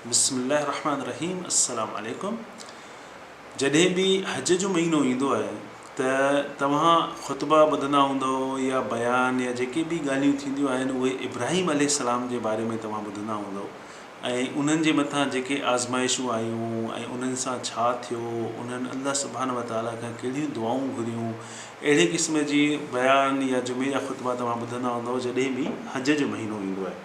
बिस्मिल्लाहिर्रहमानिर्रहीम अस्सलाम वालेकुम। जॾहिं बि हज जो महीनो ईंदो आहे त तव्हां ख़ुतबा ॿुधंदा हूंदव या बयान या जेके बि ॻाल्हियूं थींदियूं आहिनि उहे इब्राहिम अलैहिस्सलाम जे बारे में तव्हां ॿुधंदा हूंदव ऐं उन्हनि जे मथां जेके आज़माइशूं आयूं ऐं उन्हनि सां छा थियो, उन्हनि अल्लाह सुब्हानहू व तआला खां कहिड़ियूं दुआऊं घुरियूं, अहिड़े क़िस्म जी बयान या जुमे जा ख़ुतबा तव्हां ॿुधंदा हूंदव जॾहिं बि हज जो महीनो ईंदो आहे।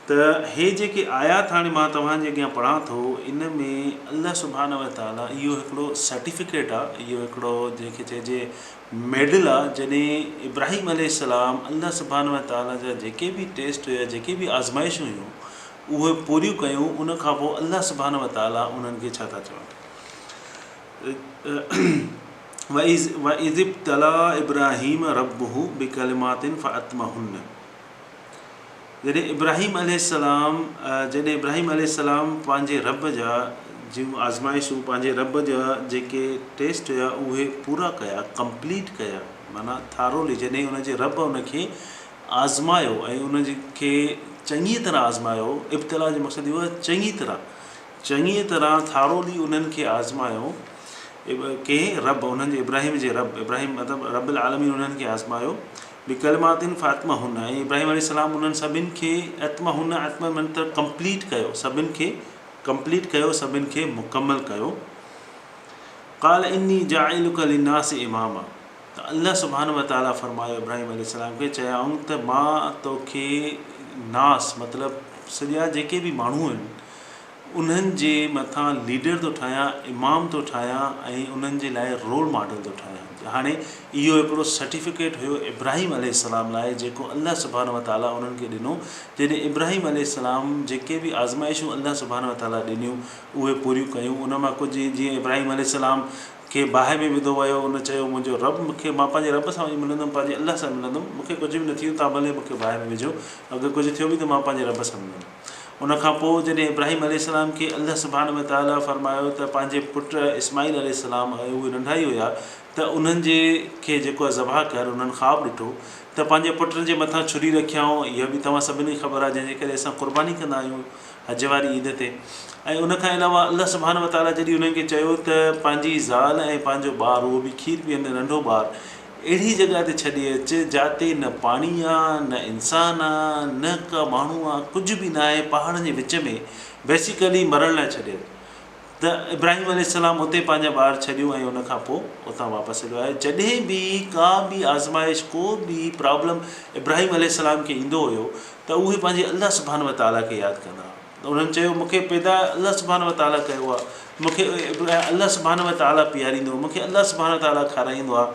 त हे जेके आयात हाणे मां तव्हांजे अॻियां पढ़ां थो, इन में अल्लाह सुब्हानहू व तआला इहो हिकिड़ो सर्टिफिकेट आहे, इहो हिकिड़ो जंहिंखे चइजे मेडल आहे। जॾहिं इब्राहिम अलैहिस्सलाम अल्लाह सुब्हानहू व तआला जा जेके बि टेस्ट हुया, जेके बि आज़माइशूं हुयूं, उहे पूरियूं कयूं, उन खां पोइ अल्लाह सुब्हानहू व तआला उन्हनि खे छा था चवनि, व इज़ इब्तला इब्राहीम रब्बुहु बिकलिमातिन फअतमहुन्न। जॾहिं इब्राहिम अलैहिस्सलाम पंहिंजे रब जा जूं आज़माइशूं, पंहिंजे रब जा जेके टेस्ट हुया उहे पूरा कया, कंप्लीट कया, माना थारोली, जॾहिं उनजे रब उनखे आज़मायो ऐं उनखे चङी तरह आज़मायो। इब्तिला जो मक़सदु इहो आहे चङी तरह थारोली उन्हनि खे आज़मायो। कंहिं रब, उन्हनि जे इब्राहिम जे रब, इब्राहिम मतिलबु रब्बुल आलमीन उन्हनि खे आज़मायो बिकलिमातिन फ़अतमहुन्न, ऐं इब्राहिम अलैहिस्सलाम उन्हनि सभिनि खे आत्मा मतिलबु कंप्लीट कयो, सभिनि खे कंप्लीट कयो, सभिनि खे मुकमल कयो। क़ाल इन्नी जाइलुका लिन्नासि इमामा, त अल्लाह सुब्हानहू व तआला फरमायो इब्राहिम अलैहिस्सलाम खे, चयाऊं त मां तोखे नास मतिलबु सॼा जेके बि माण्हू आहिनि उन्हनि जे मथां लीडर थो ठाहियां, इमाम थो ठाहियां ऐं उन्हनि जे लाइ रोल मॉडल थो ठाहियां। हाणे इहो हिकिड़ो सर्टिफिकेट हुयो इब्राहिम अलैहिस्सलाम लाइ, जेको अल्लाह सुब्हानहू व तआला उन्हनि खे ॾिनो। जॾहिं इब्राहिम अलैहिस्सलाम जेके बि आज़माइशूं अल्लाह सुब्हानहू व तआला ॾिनियूं उहे पूरियूं कयूं। उन मां कुझु जीअं इब्राहिम अलैहिस्सलाम खे बाहि में विधो वियो, उन चयो मुंहिंजो रब मूंखे, मां पंहिंजे रब सां वञी मिलंदुमि, पंहिंजे अल्लाह सां मिलंदुमि, मूंखे कुझु बि न थियो, तव्हां भले मूंखे बाहि में विझो, अगरि कुझु थियो बि त मां पंहिंजे रब सां मिलंदुमि। उनखां पोइ जॾहिं इब्राहिम अलैहिस्सलाम खे अल्लाह सुब्हानहू व तआला फरमायो त पंहिंजे पुटु इस्माईल अलैहिस्सलाम, उहे नंढा ई हुया, त उन्हनि जे खे जेको आहे ज़बह कर, उन्हनि ख़्वाबु ॾिठो त पंहिंजे पुटनि जे मथां छुरी रखियाऊं। इहा बि तव्हां सभिनी खे ख़बर आहे, जंहिंजे करे असां क़ुर्बानी कंदा आहियूं हज वारी ईद ते। ऐं उनखां अलावा अल्लाह सुब्हानहू व तआला जॾहिं उन्हनि खे चयो त पंहिंजी ज़ाल ऐं पंहिंजो ॿारु, उहो बि खीर पीअंदड़ नंढो ॿारु, अहिड़ी जॻह ते छॾे अचु जिते न पाणी आहे, न इंसानु आहे, न का माण्हू आहे, कुझु बि न आहे, पहाड़नि जे विच में, बेसिकली मरण लाइ छॾे। त इब्राहिम अलैहिस्सलाम उते पंहिंजा ॿार छॾियूं ऐं उनखां पोइ उतां वापसि हलियो आहे। जॾहिं बि का बि आज़माइश, को बि प्रॉब्लम इब्राहिम अलैहिस्सलाम खे ईंदो हुयो त उहे पंहिंजे अल्लाह सुब्हानहू व तआला खे यादि कंदा। त उन्हनि चयो मूंखे पैदा अल्लाह सुब्हानहू व तआला कयो आहे, मूंखे अल्लाह सुब्हानहू व तआला पीआरींदो, मूंखे अल्लाह सुब्हानहू व तआला खाराईंदो आहे,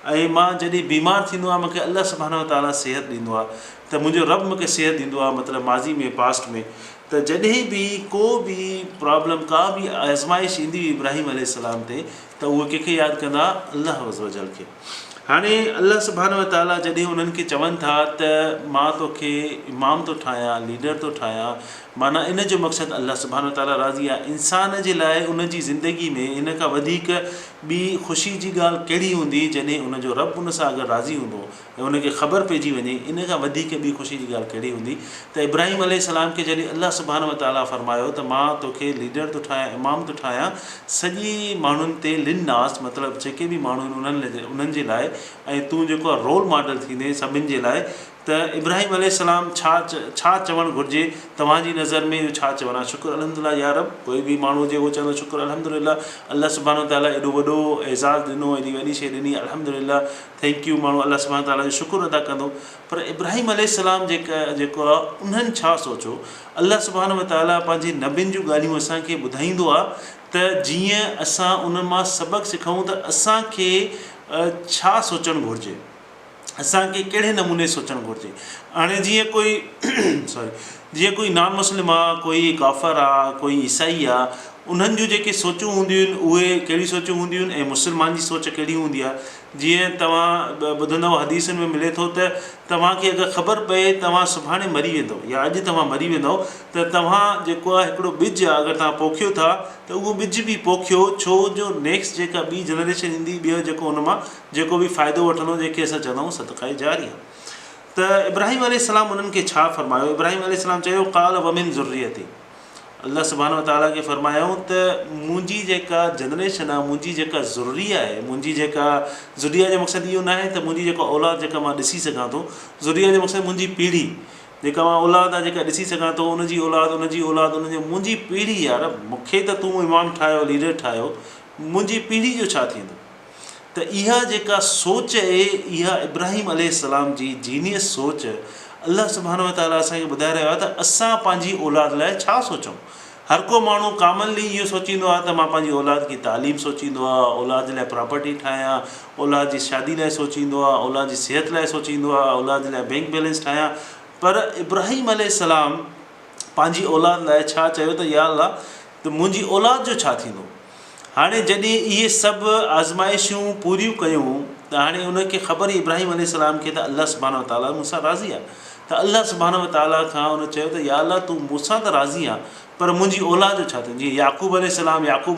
ऐं मां जॾहिं बीमार थींदो आहे मूंखे अल्लाह सुब्हानहू व तआला सिहत ॾींदो आहे, त मुंहिंजो रब मूंखे सिहत ॾींदो आहे, मतिलबु माज़ी में, पास्ट में। त जॾहिं बि को बि प्रॉब्लम, का बि आज़माइश ईंदी हुई इब्राहिम अलैहिस्सलाम ते, त उहे कंहिंखे यादि कंदा, अल्लाह अज़्ज़ व जल खे। हाणे अल्लाह सुब्हानहू व तआला जॾहिं उन्हनि खे चवनि था त मां तोखे इमाम थो ठाहियां, लीडर थो ठाहियां, माना इन जो मक़सदु अल्लाह सुब्हानहू व तआला राज़ी आहे। इंसान जे लाइ उन जी ज़िंदगी में इन खां वधीक ॿी ख़ुशी जी ॻाल्हि कहिड़ी हूंदी, जॾहिं उनजो रब उन सां अगरि राज़ी हूंदो ऐं उनखे ख़बर पइजी वञे, इन खां वधीक ॿी ख़ुशी जी ॻाल्हि कहिड़ी हूंदी। त इब्राहिम अलैहिस्सलाम खे जॾहिं अल्लाह सुब्हानहू व तआला फरमायो त मां तोखे लीडर थो ठाहियां, इमाम थो ठाहियां सॼी माण्हुनि ते, लिन्नास मतिलबु जेके बि माण्हू आहिनि उन्हनि जे लाइ, ऐं तूं जेको आहे रोल मॉडल थींदे सभिनि जे लाइ, त इब्राहिम अलैहिस्सलाम छा चवणु घुरिजे तव्हांजी नज़र में? इहो छा चवणु आहे? शुक्र अल्हम्दुलिल्लाह या रब। कोई बि माण्हू हुजे उहो चवंदो शुक्र अल्हम्दुलिल्लाह, अल्लाह सुब्हानहू व तआला एॾो वॾो एज़ाज़ु ॾिनो, एॾी वॾी शइ ॾिनी, अल्हम्दुलिल्लाह, थैंक यू। माण्हू अल्लाह सुब्हानहू व तआला जो शुक्र अदा कंदो। पर इब्राहिम अलैहिस्सलाम जेको आहे उन्हनि छा सोचियो? अल्लाह सुब्हानहू व तआला पंहिंजे नबियुनि जूं ॻाल्हियूं असांखे ॿुधाईंदो आहे त जीअं असां उन मां सबक़ु सिखूं त असांखे छा सोचणु घुरिजे, असांखे कहिड़े नमूने सोचणु घुरिजे। हाणे जीअं कोई जीअं कोई नॉन मुस्लिम आहे, कोई काफ़र आहे, कोई ईसाई आहे, उन्हनि जूं जेके सोचूं हूंदियूं आहिनि उहे कहिड़ी सोचूं हूंदियूं आहिनि, ऐं मुस्लमान जी सोच कहिड़ी हूंदी आहे। जीअं तव्हां ॿुधंदव हदीसुनि में मिले थो त तव्हांखे अगरि ख़बर पए तव्हां सुभाणे मरी वेंदव या अॼु तव्हां मरी वेंदव, त तव्हां जेको आहे हिकिड़ो ॿिज आहे, अगरि तव्हां पोखियो था त उहो ॿिज बि पोखियो, छो जो नेक्स्ट जेका ॿी जनरेशन ईंदी, ॿियो जेको उन मां जेको बि फ़ाइदो वठंदो, जेके असां चवंदा आहियूं सदक़ाए जारी आहे। त इब्राहिम अलैहिस्सलाम उन्हनि खे छा फ़रमायो? इब्राहिम अलैहिस्सलाम चयो क़ाल व मिन ज़ुर्रियती, अल्लाह सुब्हानहु व तआला खे फरमायूं त मुंहिंजी जेका जनरेशन आहे, मुंहिंजी जेका ज़ुर्रिया आहे, मुंहिंजी जेका ज़ुर्रिया जो मक़सदु इहो न आहे त मुंहिंजी जेका औलाद जेका मां ॾिसी सघां थो, ज़ुर्रिया जो मक़सदु मुंहिंजी पीढ़ी जेका मां औलाद आहे जेका ॾिसी सघां थो, उनजी औलाद उनजी औलाद उनजी मुंहिंजी पीढ़ी। यार मूंखे त तूं इमाम ठाहियो, लीडर ठाहियो, मुंहिंजी पीढ़ी जो छा थींदो? त इहा जेका सोच आहे, इहा इब्राहिम अलैहिस्सलाम जी जीनियस सोच अल्लाह सुब्हानहु व तआला असांखे ॿुधाए रहियो आहे त असां पंहिंजी औलाद लाइ छा सोचूं। हर को माण्हू कॉमनली इहो सोचींदो आहे त मां पंहिंजी औलाद की तालीम सोचींदो आहे, औलाद लाइ प्रॉपर्टी ठाहियां, औलाद जी शादी लाइ सोचींदो आहे, औलाद जी सिहत लाइ सोचींदो आहे, औलाद लाइ बैंक बैलेंस ठाहियां। पर इब्राहिम अलैहिस्सलाम पंहिंजी औलाद लाइ छा चयो त या अल्लाह त मुंहिंजी औलाद जो छा थींदो? हाणे जॾहिं इहे सभु आज़माइशूं पूरियूं कयूं त हाणे उनखे ख़बर इब्राहिम अलैहिस्सलाम खे त अल्लाह सुब्हानहु व तआला मूंसां राज़ी आहे। त अल्लाह सुब्हानहु व तआला खां उन चयो त या अल्लाह तूं मूंसां त राज़ी आहे, पर मुंहिंजी औलाद जो छा थींदो? जीअं याक़ूब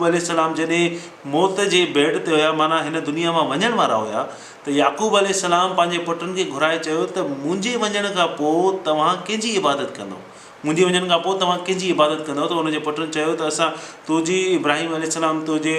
अलैहिस्सलाम जॾहिं मौत जे बेड ते हुया, माना हिन दुनिया मां वञण वारा हुया, त याक़ूब अलैहिस्सलाम पंहिंजे पुटनि खे घुराए चयो त मुंहिंजे वञण खां पोइ तव्हां कंहिंजी इबादत कंदो? मुंहिंजे वञण खां पोइ तव्हां कंहिंजी इबादत कंदव? त हुनजे पुटनि चयो त असां तुंहिंजी इब्राहिम अलैहिस्सलाम, तुंहिंजे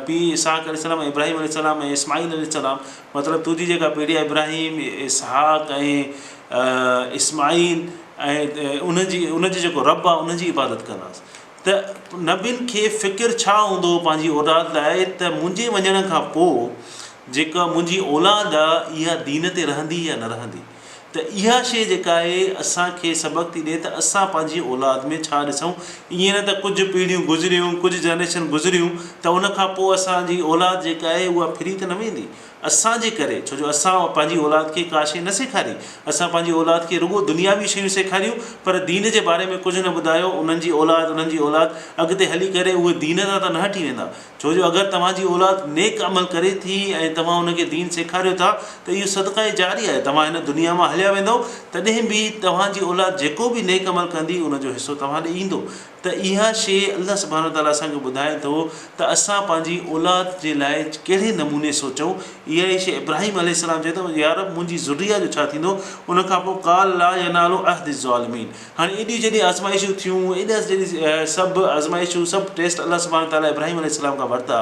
पीउ इसहाक़ अलैहिस्सलाम, इब्राहिम अलैहिस्सलाम ऐं इस्माईल अलैहिस्सलाम, मतिलबु तुंहिंजी जेका पीढ़ी आहे इब्राहिम, इसहाक़ ऐं इस्माईल ऐं उनजी जेको रब आहे उनजी इबादत कंदासीं। त नबियुनि खे फ़िकिर छा हूंदो पंहिंजी औलाद लाइ त मुंहिंजे वञण खां पोइ जेका मुंहिंजी औलाद आहे इहा दीन ते रहंदी या न रहंदी। त इहा शइ जेका आहे असांखे सबक़ु थी ॾिए त असां पंहिंजी औलाद में छा ॾिसूं। ईअं न त कुझु पीढ़ियूं गुज़रियूं, कुझु जनरेशन गुज़रियूं त उनखां पोइ असांजी औलाद जेका आहे उहा फिरी त न वेंदी असांजे करे, छो जो असां पंहिंजी औलाद खे का शइ न सेखारी। असां पंहिंजी औलाद खे रुॻो दुनियावी शयूं सेखारियूं, पर दीन जे बारे में कुझु न ॿुधायो। उन्हनि जी औलाद अॻिते हली करे उहे दीन तां त न हटी वेंदा, छो जो अगरि तव्हांजी औलाद नेक अमल करे थी ऐं तव्हां उनखे दीन सेखारियो था त इहो सदक़ा जारी आहे। तव्हां हिन दुनिया मां हलिया वेंदव, तॾहिं बि तव्हांजी औलाद जेको बि नेक अमल कंदी उनजो हिसो तव्हां ॾे ईंदो। त इहा शइ अल्लाह सुब्हानहु व तआला असांखे ॿुधाए थो त असां पंहिंजी औलाद जे लाइ कहिड़े नमूने सोचूं। इहा ई शइ इब्राहिम अलैहिस्सलाम चए थो यार मुंहिंजी ज़ुर्रिया जो छा थींदो? उनखां पोइ काल ला यनालु अहदि ज़ालिमीन। हाणे एॾियूं जॾहिं आज़माइशूं थियूं, एॾा जॾहिं सभु आज़माइशूं, सभु टेस्ट अल्लाह सुब्हानहु व तआला इब्राहिम अलैहिस्सलाम खां वरिता।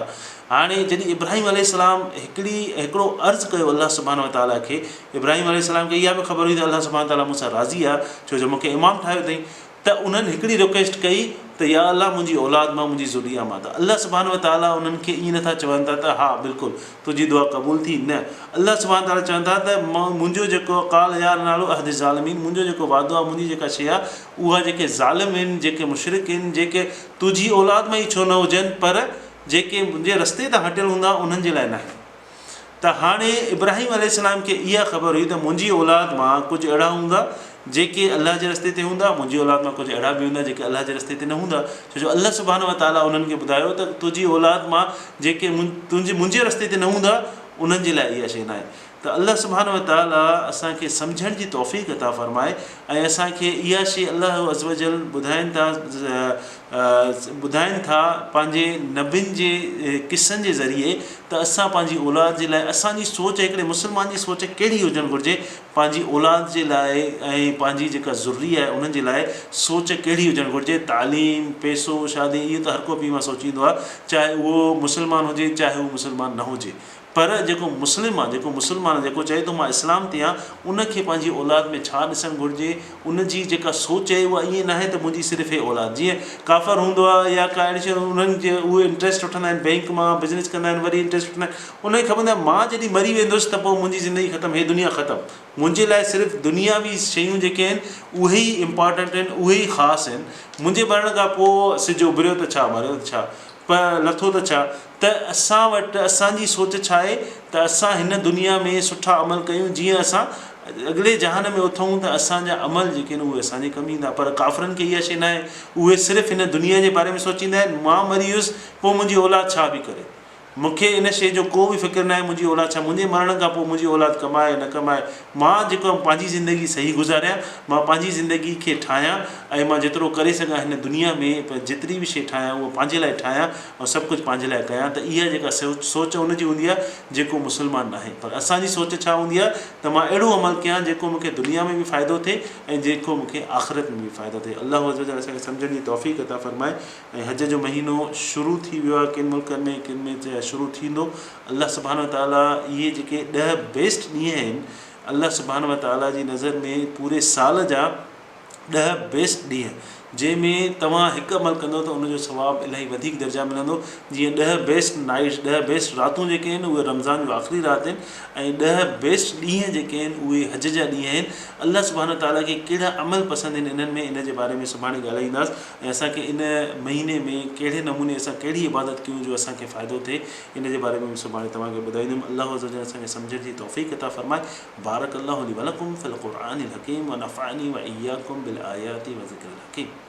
हाणे जॾहिं इब्राहिम अलैहिस्सलाम हिकिड़ो अर्ज़ु कयो अल्लाह सुब्हानहु व तआला खे, इब्राहिम अलैहिस्सलाम खे इहा बि ख़बर हुई त अल्लाह सुब्हानहु व तआला मूंसां राज़ी आहे, छो जो मूंखे इमाम ठाहियो अथई। त उन्हनि हिकिड़ी रिक्वेस्ट कई त या अल्लाह मुंहिंजी औलाद मां, मुंहिंजी ज़ुर्रिया मां। त अल्लाह सुब्हानहु व तआला उन्हनि खे ईअं नथा चवनि था त हा बिल्कुलु तुंहिंजी दुआ क़बूल थी, न। अल्लाह सुब्हानहु व तआला चवनि था त मुंहिंजो जेको काल या नालो अहदि ज़ालिमीन, मुंहिंजो जेको वादो आहे, मुंहिंजी जेका शइ आहे, उहा जेके ज़ालिम आहिनि, जेके मुशरिक आहिनि, जेके तुंहिंजी औलाद में ई छो न हुजनि, पर जेके मुंहिंजे रस्ते तां हटियल हूंदा उन्हनि जे लाइ न आहे। त हाणे इब्राहिम अलैहिस्सलाम खे इहा ख़बर हुई त मुंहिंजी औलाद मां कुझु अहिड़ा हूंदा जेके अल्लाह जे रस्ते ते हूंदा, मुंहिंजी औलाद मां कुझु अहिड़ा बि हूंदा जेके अल्लाह जे रस्ते ते न हूंदा। छो जो अल्लाह सुब्हानहु व तआला उन्हनि खे ॿुधायो त तुंहिंजी औलाद मां जेके मुंहिंजे रस्ते ते न हूंदा उन्हनि जे लाइ इहा शइ न आहे। त अल्लाह सुब्हानहु व तआला असांखे सम्झण जी तौफ़ीक़ अता फ़रमाए ऐं असांखे इहा शइ अल्लाह अज़्ज़ व जल ॿुधाइनि था पंहिंजे नबियुनि जे क़िसनि जे ज़रिए त असां पंहिंजी औलाद जे लाइ, असांजी सोच हिकिड़े मुस्लमान जी सोच कहिड़ी हुजणु घुरिजे पंहिंजी औलाद जे लाइ ऐं पंहिंजी जेका ज़ुर्रिया आहे उन्हनि जे लाइ सोच कहिड़ी हुजणु घुरिजे। तालीम, पैसो, शादी, इहो त हर को पीउ मां सोचींदो आहे, चाहे उहो मुस्लमान हुजे चाहे उहो मुस्लमान न हुजे। पर जेको मुस्लिम आहे, जेको चए थो मां इस्लाम ते आहियां, उनखे पंहिंजी औलाद में छा ॾिसणु घुरिजे। उनजी जेका सोच आहे उहा ईअं न आहे त मुंहिंजी सिर्फ़ु इहे औलाद, जीअं काफ़र हूंदो आहे या का अहिड़ी शइ, उन्हनि जे उहे इंट्रस्ट वठंदा आहिनि बैंक मां, बिज़नेस कंदा आहिनि, वरी इंट्रस्ट वठंदा आहिनि। उनखे ख़बर आहे मां जॾहिं मरी वेंदुसि त पोइ मुंहिंजी ज़िंदगी ख़तमु, हे दुनिया ख़तमु। मुंहिंजे लाइ सिर्फ़ु दुनियावी शयूं जेके आहिनि उहे ई इम्पॉर्टेंट आहिनि, उहे ई ख़ासि आहिनि। मुंहिंजे मरण खां पोइ सिज उभरियो त छा, मरियो त छा, पर लथो त छा। त असां वटि असांजी सोच छा आहे त असां हिन दुनिया में सुठा अमल कयूं, जीअं असां अॻिले जहान में उथूं त असांजा अमल जेके आहिनि उहे असांजे कमु ईंदा। पर काफ़िरनि खे इहा शइ न आहे, उहे सिर्फ़ु हिन दुनिया जे बारे में सोचींदा आहिनि, मां मरी वियुसि पोइ मुंहिंजी औलाद छा बि करे। मूंखे इन शइ जो को बि फ़िक्र न आहे मुंहिंजी औलाद छा मुंहिंजे मरण खां पोइ मुंहिंजी औलाद कमाए न कमाए, मां जेको पंहिंजी ज़िंदगी सही गुज़ारियां, मां पंहिंजी ज़िंदगी खे ठाहियां ऐं मां जेतिरो करे सघां हिन दुनिया में जेतिरी बि शइ ठाहियां उहो पंहिंजे लाइ ठाहियां ऐं सभु कुझु पंहिंजे लाइ कयां। त इहा जेका सोच उनजी हूंदी आहे जेको मुस्लमान न आहे। पर असांजी सोच छा हूंदी आहे त मां अहिड़ो अमल कयां जेको मूंखे दुनिया में बि फ़ाइदो थिए ऐं जेको मूंखे आख़िरत में बि फ़ाइदो थिए। अल्लाह अज़्ज़ व जल असांखे सम्झण जी तौफ़ीक़ अता फ़रमाए। ऐं हज जो महीनो शुरू थी वियो आहे, किन मुल्कनि में किन में शुरू थींदो। अल्लाह सुब्हानो व तआला इहे जेके 10 बेस्ट ॾींहं आहिनि, अल्लाह सुब्हानो व तआला जी नज़र में पूरे साल जा 10 बेस्ट ॾींहं जंहिंमें तव्हां हिकु अमल कंदो त उनजो सवाबु इलाही वधीक दर्जा मिलंदो। जीअं 10 बेस्ट नाइट्स, 10 बेस्ट रातूं जेके आहिनि उहे रमज़ान जो आख़िरी राति आहिनि ऐं 10 बेस्ट ॾींहं जेके आहिनि उहे हज जा ॾींहं आहिनि। अल्लाह सुब्हानो ताला खे कहिड़ा अमल पसंदि आहिनि इन्हनि में, इन जे बारे में सुभाणे ॻाल्हाईंदासीं। ऐं असांखे इन महीने में कहिड़े नमूने असां कहिड़ी इबादत कयूं जो असांखे फ़ाइदो थिए, इन जे बारे में सुभाणे तव्हांखे ॿुधाईंदुमि। अल्लाह अज़्ज़ व जल असांखे सम्झण जी तौफ़ीक़ अता फ़रमाए। बारक अल्लाहु ली व लकुम फ़िल क़ुरआनिल हकीम व नफ़अनी व इय्याकुम बिल आयाति व ज़िक्रिल हकीम।